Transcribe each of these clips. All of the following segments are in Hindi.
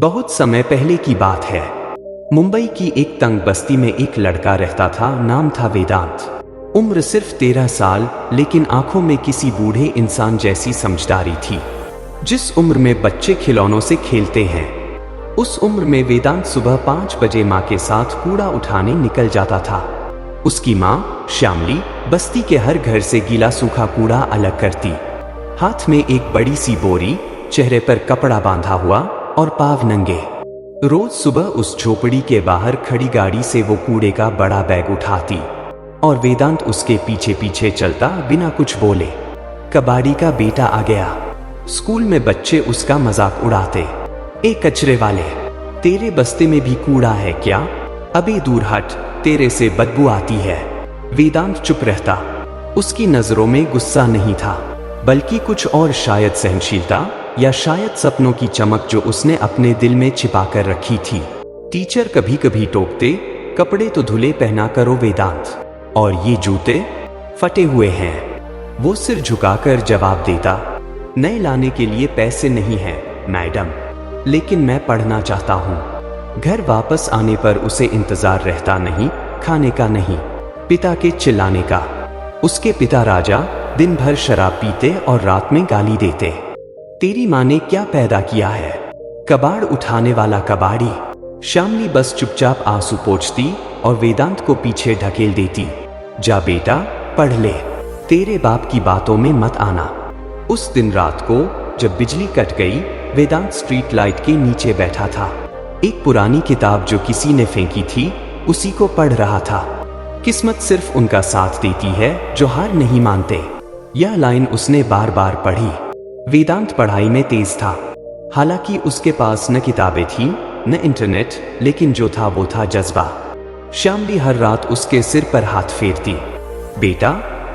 बहुत समय पहले की बात है। मुंबई की एक तंग बस्ती में एक लड़का रहता था। नाम था वेदांत। उम्र सिर्फ 13 साल, लेकिन आंखों में किसी बूढ़े इंसान जैसी समझदारी थी। जिस उम्र में बच्चे खिलौनों से खेलते हैं, उस उम्र में वेदांत सुबह 5 बजे माँ के साथ कूड़ा उठाने निकल जाता था। उसकी माँ श्यामली बस्ती के हर घर से गीला सूखा कूड़ा अलग करती, हाथ में एक बड़ी सी बोरी, चेहरे पर कपड़ा बांधा हुआ और पाँव नंगे। रोज सुबह उस झोपड़ी के बाहर खड़ी गाड़ी से वो कूड़े का बड़ा बैग उठाती और वेदांत उसके पीछे पीछे चलता बिना कुछ बोले। कबाड़ी का बेटा आ गया। स्कूल में बच्चे उसका मजाक उड़ाते। ए कचरे वाले, तेरे बस्ते में भी कूड़ा है क्या? अबे दूर हट, तेरे से बदबू आती है। वेदांत चुप रहता। उसकी नजरों में गुस्सा नहीं था, बल्कि कुछ और, शायद सहनशीलता या शायद सपनों की चमक जो उसने अपने दिल में छिपा कर रखी थी। टीचर कभी कभी टोकते, कपड़े तो धुले पहना करो वेदांत, और ये जूते फटे हुए हैं। वो सिर झुकाकर जवाब देता, नए लाने के लिए पैसे नहीं हैं मैडम, लेकिन मैं पढ़ना चाहता हूँ। घर वापस आने पर उसे इंतजार रहता नहीं, खाने का नहीं, पिता के चिल्लाने का। उसके पिता राजा दिन भर शराब पीते और रात में गाली देते। तेरी माँ ने क्या पैदा किया है? कबाड़ उठाने वाला कबाड़ी। श्यामली बस चुपचाप आंसू पोंछती और वेदांत को पीछे ढकेल देती। जा बेटा, पढ़ ले, तेरे बाप की बातों में मत आना। उस दिन रात को जब बिजली कट गई, वेदांत स्ट्रीट लाइट के नीचे बैठा था। एक पुरानी किताब जो किसी ने फेंकी थी, उसी को पढ़ रहा था। किस्मत सिर्फ उनका साथ देती है जो हार नहीं मानते। यह लाइन उसने बार बार पढ़ी। वेदांत पढ़ाई में तेज था। हालांकि उसके पास न किताबें थीं, न इंटरनेट, लेकिन जो था वो था जज्बा। श्यामली हर रात उसके सिर पर हाथ फेरती। बेटा,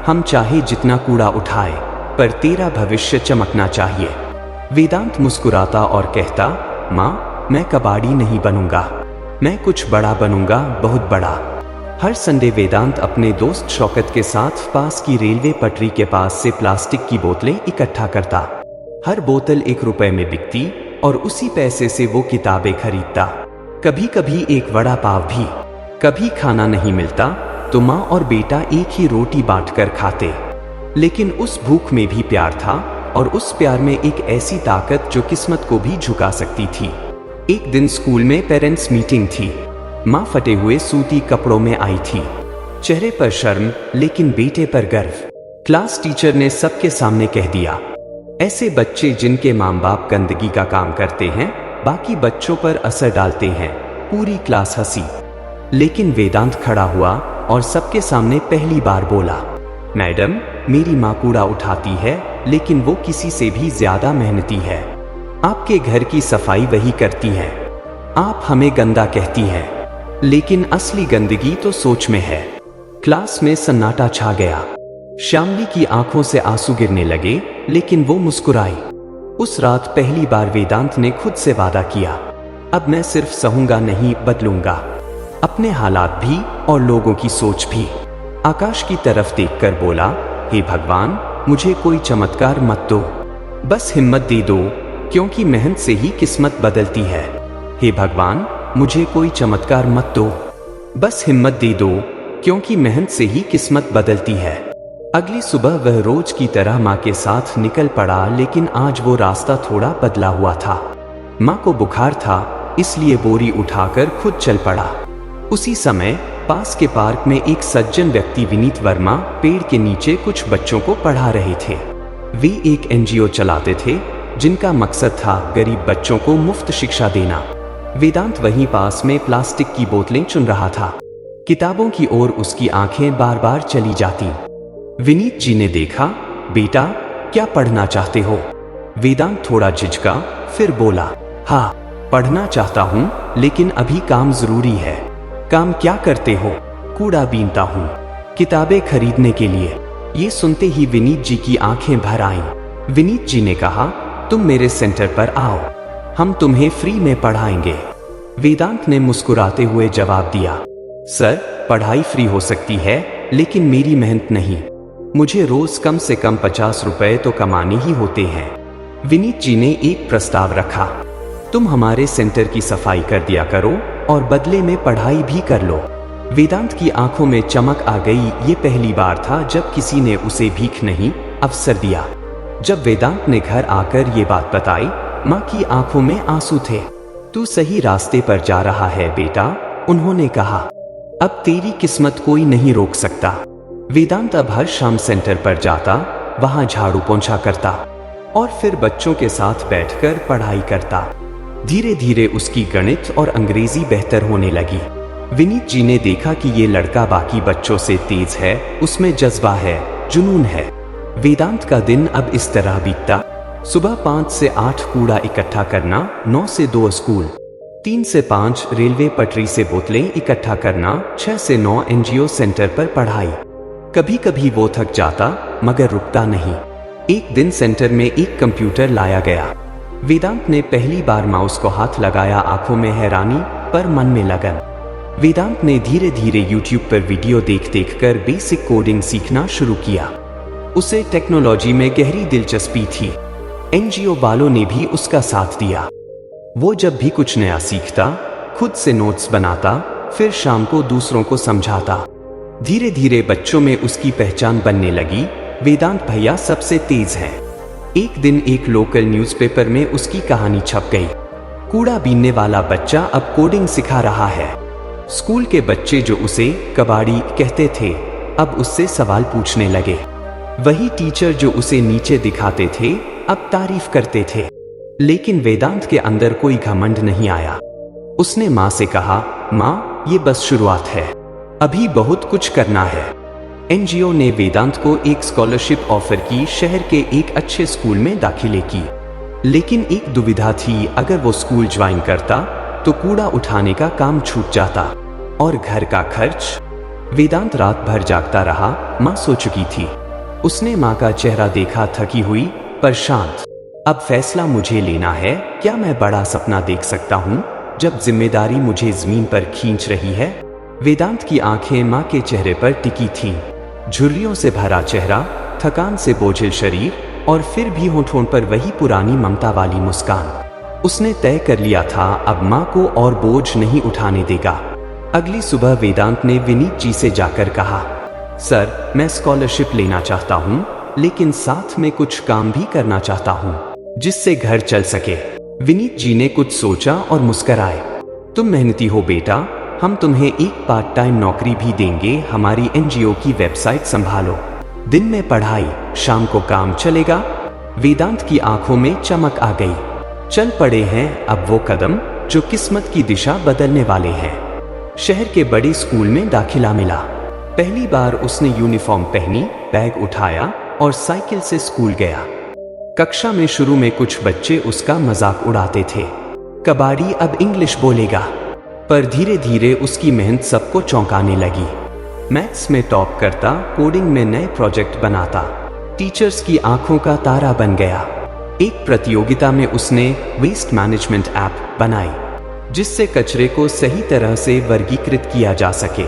हम चाहे जितना कूड़ा उठाए, पर तेरा भविष्य चमकना चाहिए। वेदांत मुस्कुराता और कहता, माँ, मैं कबाड़ी नहीं बनूंगा, मैं कुछ बड़ा बनूंगा, बहुत बड़ा। हर संडे वेदांत अपने दोस्त शौकत के साथ पास की रेलवे पटरी के पास से प्लास्टिक की बोतलें इकट्ठा करता। हर बोतल 1 रुपए में बिकती और उसी पैसे से वो किताबें खरीदता। कभी कभी एक वड़ा पाव भी। कभी खाना नहीं मिलता तो माँ और बेटा एक ही रोटी बांटकर खाते। लेकिन उस भूख में भी प्यार था, और उस प्यार में एक ऐसी ताकत जो किस्मत को भी झुका सकती थी। एक दिन स्कूल में पेरेंट्स मीटिंग थी। माँ फटे हुए सूती कपड़ों में आई थी, चेहरे पर शर्म लेकिन बेटे पर गर्व। क्लास टीचर ने सबके सामने कह दिया, ऐसे बच्चे जिनके माँ बाप गंदगी का काम करते हैं, बाकी बच्चों पर असर डालते हैं। पूरी क्लास हंसी, लेकिन वेदांत खड़ा हुआ और सबके सामने पहली बार बोला, मैडम, मेरी माँ कूड़ा उठाती है, लेकिन वो किसी से भी ज्यादा मेहनती है। आपके घर की सफाई वही करती है। आप हमें गंदा कहती हैं, लेकिन असली गंदगी तो सोच में है। क्लास में सन्नाटा छा गया। श्यामली की आंखों से आंसू गिरने लगे, लेकिन वो मुस्कुराई। उस रात पहली बार वेदांत ने खुद से वादा किया, अब मैं सिर्फ सहूंगा नहीं, बदलूंगा। अपने हालात भी और लोगों की सोच भी। आकाश की तरफ देखकर बोला, हे भगवान, मुझे कोई चमत्कार मत दो, बस हिम्मत दे दो, क्योंकि मेहनत से ही किस्मत बदलती है। हे भगवान, मुझे कोई चमत्कार मत दो, बस हिम्मत दे दो, क्योंकि मेहनत से ही किस्मत बदलती है। अगली सुबह वह रोज की तरह माँ के साथ निकल पड़ा, लेकिन आज वो रास्ता थोड़ा बदला हुआ था। माँ को बुखार था, इसलिए बोरी उठाकर खुद चल पड़ा। उसी समय पास के पार्क में एक सज्जन व्यक्ति विनीत वर्मा पेड़ के नीचे कुछ बच्चों को पढ़ा रहे थे। वे एक NGO चलाते थे जिनका मकसद था गरीब बच्चों को मुफ्त शिक्षा देना। वेदांत वहीं पास में प्लास्टिक की बोतलें चुन रहा था। किताबों की ओर उसकी आंखें बार बार चली जाती। विनीत जी ने देखा, बेटा, क्या पढ़ना चाहते हो? वेदांत थोड़ा झिझका, फिर बोला, हाँ, पढ़ना चाहता हूँ, लेकिन अभी काम जरूरी है। काम क्या करते हो? कूड़ा बीनता हूँ, किताबें खरीदने के लिए। ये सुनते ही विनीत जी की आंखें भर आईं। विनीत जी ने कहा, तुम मेरे सेंटर पर आओ, हम तुम्हें फ्री में पढ़ाएंगे। वेदांत ने मुस्कुराते हुए जवाब दिया, सर, पढ़ाई फ्री हो सकती है, लेकिन मेरी मेहनत नहीं। मुझे रोज कम से कम 50 रुपए तो कमाने ही होते हैं। विनीत जी ने एक प्रस्ताव रखा, तुम हमारे सेंटर की सफाई कर दिया करो और बदले में पढ़ाई भी कर लो। वेदांत की आंखों में चमक आ गई। ये पहली बार था जब किसी ने उसे भीख नहीं, अवसर दिया। जब वेदांत ने घर आकर ये बात बताई, माँ की आंखों में आंसू थे। तू सही रास्ते पर जा रहा है बेटा, उन्होंने कहा। अब तेरी किस्मत कोई नहीं रोक सकता। वेदांत अब हर शाम सेंटर पर जाता, वहां झाड़ू पोंछा करता और फिर बच्चों के साथ बैठकर पढ़ाई करता। धीरे धीरे उसकी गणित और अंग्रेजी बेहतर होने लगी। विनीत जी ने देखा कि ये लड़का बाकी बच्चों से तेज है, उसमें जज्बा है, जुनून है। वेदांत का दिन अब इस तरह बीतता। सुबह 5 से 8 कूड़ा इकट्ठा करना, 9 से 2 स्कूल, 3 से 5 रेलवे पटरी से बोतलें इकट्ठा करना, 6 से 9 एनजीओ सेंटर पर पढ़ाई। कभी कभी वो थक जाता मगर रुकता नहीं। एक दिन सेंटर में एक कंप्यूटर लाया गया। वेदांत ने पहली बार माउस को हाथ लगाया, आंखों में हैरानी पर मन में लगन। वेदांत ने धीरे धीरे यूट्यूब पर वीडियो देख देख कर बेसिक कोडिंग सीखना शुरू किया। उसे टेक्नोलॉजी में गहरी दिलचस्पी थी। एनजीओ वालों ने भी उसका साथ दिया। वो जब भी कुछ नया सीखता, खुद से नोट्स बनाता, फिर शाम को दूसरों को समझाता। धीरे धीरे बच्चों में उसकी पहचान बनने लगी। वेदांत भैया सबसे तेज है। एक दिन एक लोकल न्यूज़पेपर में उसकी कहानी छप गई। कूड़ा बीनने वाला बच्चा अब कोडिंग सिखा रहा है। स्कूल के बच्चे जो उसे कबाड़ी कहते थे, अब उससे सवाल पूछने लगे। वही टीचर जो उसे नीचे दिखाते थे, अब तारीफ करते थे। लेकिन वेदांत के अंदर कोई घमंड नहीं आया। उसने माँ से कहा, माँ, ये बस शुरुआत है, अभी बहुत कुछ करना है। एनजीओ ने वेदांत को एक स्कॉलरशिप ऑफर की, शहर के एक अच्छे स्कूल में दाखिले की। लेकिन एक दुविधा थी, अगर वो स्कूल ज्वाइन करता तो कूड़ा उठाने का काम छूट जाता और घर का खर्च। वेदांत रात भर जागता रहा। माँ सो चुकी थी। उसने माँ का चेहरा देखा, थकी हुई पर शांत। अब फैसला मुझे लेना है। क्या मैं बड़ा सपना देख सकता हूँ जब जिम्मेदारी मुझे जमीन पर खींच रही है? वेदांत की आंखें माँ के चेहरे पर टिकी थीं। झुर्रियों से भरा चेहरा, थकान से बोझिल शरीर और फिर भी होठों पर वही पुरानी ममता वाली मुस्कान। उसने तय कर लिया था, अब माँ को और बोझ नहीं उठाने देगा। अगली सुबह वेदांत ने विनीत जी से जाकर कहा, सर, मैं स्कॉलरशिप लेना चाहता हूँ, लेकिन साथ में कुछ काम भी करना चाहता हूँ जिससे घर चल सके। विनीत जी ने कुछ सोचा और मुस्कुराए। तुम मेहनती हो बेटा, हम तुम्हें एक पार्ट टाइम नौकरी भी देंगे। हमारी एनजीओ की वेबसाइट संभालो, दिन में पढ़ाई, शाम को काम चलेगा। वेदांत की आंखों में चमक आ गई। चल पड़े हैं अब वो कदम जो किस्मत की दिशा बदलने वाले हैं। शहर के बड़े स्कूल में दाखिला मिला। पहली बार उसने यूनिफॉर्म पहनी, बैग उठाया और साइकिल से स्कूल गया। कक्षा में शुरू में कुछ बच्चे उसका मजाक उड़ाते थे, कबाड़ी अब इंग्लिश बोलेगा। पर धीरे धीरे उसकी मेहनत सबको चौंकाने लगी। मैथ्स में टॉप करता, कोडिंग में नए प्रोजेक्ट बनाता, टीचर्स की आंखों का तारा बन गया। एक प्रतियोगिता में उसने वेस्ट मैनेजमेंट ऐप बनाई, जिससे कचरे को सही तरह से वर्गीकृत किया जा सके।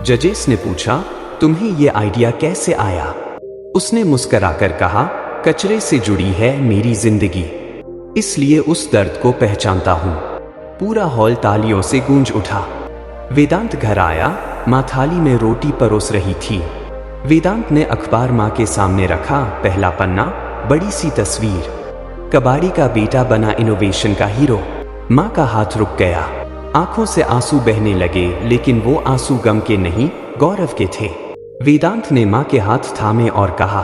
जजेस ने पूछा, तुम्हें ये आइडिया कैसे आया? उसने मुस्कुराकर कहा, कचरे से जुड़ी है मेरी जिंदगी, इसलिए उस दर्द को पहचानता हूँ। पूरा हॉल तालियों से गूंज उठा। वेदांत घर आया, माँ थाली में रोटी परोस रही थी। वेदांत ने अखबार माँ के सामने रखा। पहला पन्ना, बड़ी सी तस्वीर, कबाड़ी का बेटा बना इनोवेशन का हीरो। माँ का हाथ रुक गया, आंखों से आंसू बहने लगे, लेकिन वो आंसू गम के नहीं, गौरव के थे। वेदांत ने माँ के हाथ थामे और कहा,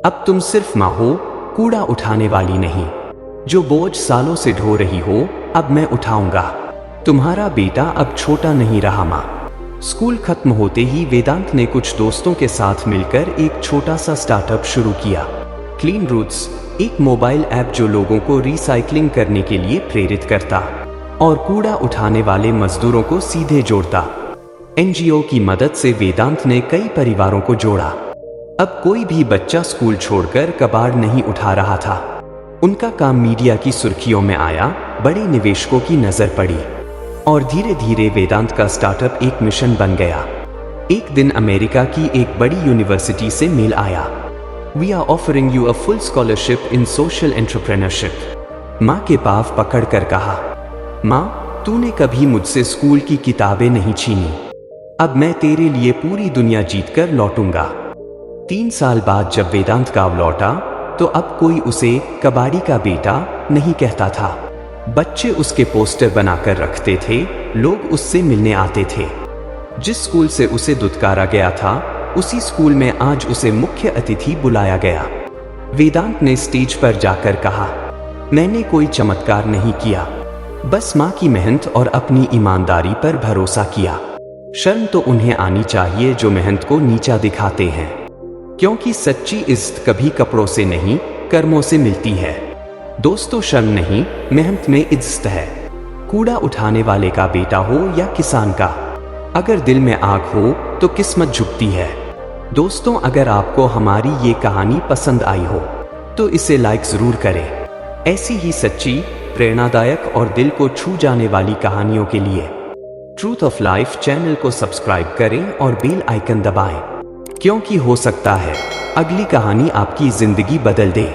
अब तुम सिर्फ माँ हो, कूड़ा उठाने वाली नहीं। जो बोझ सालों से ढो रही हो, अब मैं उठाऊंगा। तुम्हारा बेटा अब छोटा नहीं रहा माँ। स्कूल खत्म होते ही वेदांत ने कुछ दोस्तों के साथ मिलकर एक छोटा सा स्टार्टअप शुरू किया, क्लीन रूट्स, एक मोबाइल ऐप जो लोगों को रिसाइकलिंग करने के लिए प्रेरित करता और कूड़ा उठाने वाले मजदूरों को सीधे जोड़ता। एनजीओ की मदद से वेदांत ने कई परिवारों को जोड़ा। अब कोई भी बच्चा स्कूल छोड़कर कबाड़ नहीं उठा रहा था। उनका काम मीडिया की सुर्खियों में आया, बड़े निवेशकों की नजर पड़ी और धीरे धीरे वेदांत का स्टार्टअप एक मिशन बन गया। एक दिन अमेरिका की एक बड़ी यूनिवर्सिटी से मेल आया, we are offering you a full scholarship in social entrepreneurship. माँ के पाँव पकड़कर कहा, माँ, तूने कभी मुझसे स्कूल की किताबें नहीं छीनी। अब मैं तेरे लिए पूरी दुनिया जीतकर लौटूंगा। 3 साल बाद जब वेदांत गांव लौटा तो अब कोई उसे कबाड़ी का बेटा नहीं कहता था। बच्चे उसके पोस्टर बनाकर रखते थे, लोग उससे मिलने आते थे। जिस स्कूल से उसे दुत्कारा गया था, उसी स्कूल में आज उसे मुख्य अतिथि बुलाया गया। वेदांत ने स्टेज पर जाकर कहा, मैंने कोई चमत्कार नहीं किया, बस माँ की मेहनत और अपनी ईमानदारी पर भरोसा किया। शर्म तो उन्हें आनी चाहिए जो मेहनत को नीचा दिखाते हैं, क्योंकि सच्ची इज्जत कभी कपड़ों से नहीं, कर्मों से मिलती है। दोस्तों, शर्म नहीं, मेहनत में इज्जत है। कूड़ा उठाने वाले का बेटा हो या किसान का, अगर दिल में आग हो तो किस्मत झुकती है। दोस्तों, अगर आपको हमारी ये कहानी पसंद आई हो तो इसे लाइक जरूर करें। ऐसी ही सच्ची, प्रेरणादायक और दिल को छू जाने वाली कहानियों के लिए ट्रूथ ऑफ लाइफ चैनल को सब्सक्राइब करें और बेल आइकन दबाएं, क्योंकि हो सकता है अगली कहानी आपकी जिंदगी बदल दे।